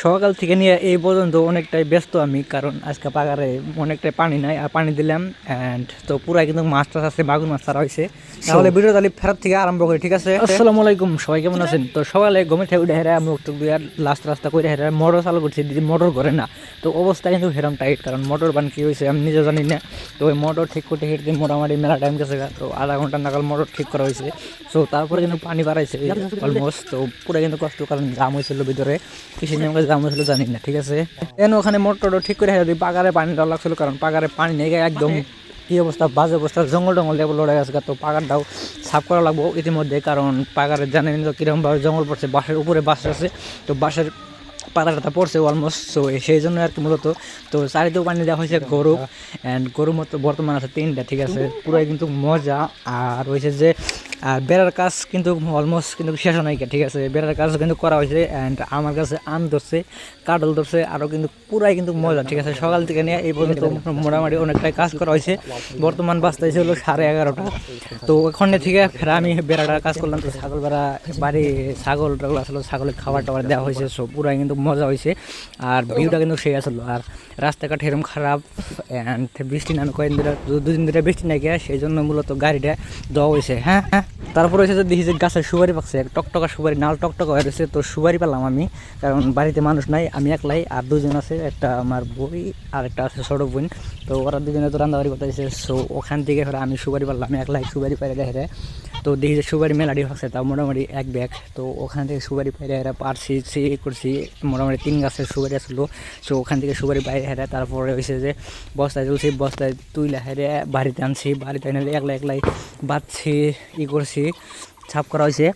সকাল থেকে নিয়ে এই পর্যন্ত অনেকটাই ব্যস্ত আমি, কারণ আজকে পাগারে অনেকটাই পানি নাই আর পানি দিলাম অ্যান্ড তো পুরাই কিন্তু মাছ টাছ আছে, মাগুর মাছ ছাড়া হয়েছে। তাহলে ভিডিও তাহলে ফেরত থেকে আরম্ভ করি, ঠিক আছে? আসসালামু আলাইকুম, সবাই কেমন আছেন? তো সকালে ঘুমে থেকে উঠে হেরা মুখ টুক দিয়ে লাস্ট রাস্তা করে হেরা মোটর চালু করছি, দিদি মোটর করে না। তো অবস্থা কিন্তু হেরাম টাইট, কারণ মোটর বান কী হয়েছে আমি নিজে জানি না। তো ওই মোটর ঠিক করতে হেঁটে মোটামুটি মেলা টাইম গেছে, তো আধা ঘন্টা নাগাল মোটর ঠিক করা হয়েছে। সো তারপরে কিন্তু পানি বাড়াইছে অলমোস্ট, তো পুরো কিন্তু কষ্ট, কারণ জাম হয়েছিল ভিতরে, কিসের নিয়ে আমাকে জাম হয়েছিল জানি না, ঠিক আছে? এন ওখানে মোটরটা ঠিক করে হেঁটে পাগারে পানি দেওয়া লাগছিল, কারণ পাগারে পানি নেই একদম কী অবস্থা, বাজে অবস্থা, জঙ্গল টঙ্গল দিয়ে লড়ে গেছে। তো পাগারটাও সাফ করা লাগবো ইতিমধ্যে, কারণ পাগারে জানেন তো কীরকমভাবে জঙ্গল পড়ছে, বাঁশের উপরে বাঁশ আছে, তো বাঁশের পাতা পড়ছে অলমোস্ট। সো সেই জন্য আর কি মূলত তো চারিদিকেও পানি দেওয়া হয়েছে গরু, অ্যান্ড গরুর মতো বর্তমান আছে 3টা, ঠিক আছে? পুরাই কিন্তু মজা। আর হয়েছে যে আর বেড়ার কাজ কিন্তু অলমোস্ট কিন্তু শেষ নাই, ঠিক আছে? বেড়ার কাজ কিন্তু করা হয়েছে, অ্যান্ড আমার কাছে আম ধরছে, কাটল ধরছে, আরও কিন্তু পুরাই কিন্তু মজা, ঠিক আছে? সকাল থেকে নিয়ে এই পর্যন্ত মোটামুটি অনেকটাই কাজ করা হয়েছে। বর্তমান বাজতে হলো 11:30। তো ওখানে থেকে ফের আমি বেড়াটার কাজ করলাম। তো ছাগল বেড়া বাড়ি ছাগল টাগল আসলে ছাগলের খাবার টাবার দেওয়া হয়েছে, সব পুরাই কিন্তু মজা হয়েছে। আর ভিউটা কিন্তু সেই আসলো। আর রাস্তাঘাট এরকম খারাপ, অ্যান্ড বৃষ্টি না, কয়েকদিন ধরে 2 দিন ধরে বৃষ্টি নাই গিয়া, সেই জন্য মূলত গাড়িটা দেওয়া হয়েছে। হ্যাঁ হ্যাঁ, তারপর হয়েছে যে দেখি যে গাছের সুপারি পাকছে, টকটকা সুপারি, নাল টকটকা হয়ে রয়েছে। তো সুপারি পেলাম আমি, কারণ বাড়িতে মানুষ নাই, আমি একলাই, আর 2জন আছে, একটা আমার বই আর একটা আছে ছোটো বোন। তো ওরা 2জনে তো রান্নাবাড়ি করতে হয়েছে। সো ওখান থেকে আমি সুপারি পারলাম, আমি একলাই সুপারি পাইরে দেখে। তো দেখি যে সুপারি মেলাডি হচ্ছে, তাও মোটামুটি 1 ব্যাগ। তো ওখান থেকে সুপারি পাইরে হেরা পারছি, সে করছি, মোটামুটি 3 গাছের সুপারি আসলো। সো ওখান থেকে সুপারি বাইরে হেরা তারপরে হয়েছে যে বস্তায় তুলছি, বস্তায় তুইলা হেরে বাড়িতে আনছি, বাড়িতে এনে একলাই বাঁধছি, করছি, ছাপ করা হয়েছে।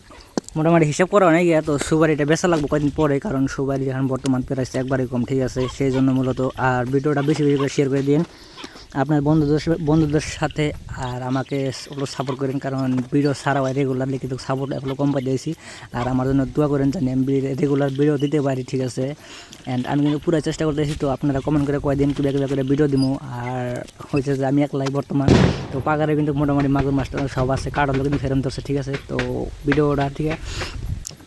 মোটামুটি হিসাব করা অনেক গিয়া। তো সুপারিটা বেচা লাগবো কয়েকদিন পরে, কারণ সুপারি এখন বর্তমান প্রাইস একবারই কম, ঠিক আছে? সেই জন্য মূলত। আর ভিডিওটা বেশি বেশি করে শেয়ার করে দিন আপনার বন্ধুদের সাথে, আর আমাকে ওগুলো সাপোর্ট করেন, কারণ ভিডিও ছাড়া হয় রেগুলারলি, কিন্তু সাপোর্ট এগুলো কম পাই দিয়েছি। আর আমার জন্য দোয়া করেন জানি আমি রেগুলার ভিডিও দিতে পারি, ঠিক আছে? অ্যান্ড আমি কিন্তু পুরো চেষ্টা করতেছি। তো আপনারা কমেন্ট করে কয়েকদিন কিভাবে করে ভিডিও দিব। আর হয়েছে যে আমি একলাই বর্তমান। তো পাগারে কিন্তু মোটামুটি মাগুর মাছটা সব আছে, কাটালো কিন্তু ফেরম ধরছে, ঠিক আছে? তো ভিডিওটা ঠিক আছে,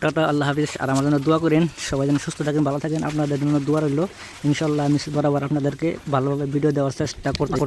টাটা, আল্লাহ হাফিজ। আর আমার জন্য দোয়া করেন, সবাই যেন সুস্থ থাকেন, ভালো থাকেন, আপনাদের জন্য দোয়া রইল। ইনশাল্লাহ আমি বরাবর আপনাদেরকে ভালোভাবে ভিডিও দেওয়ার চেষ্টা করতে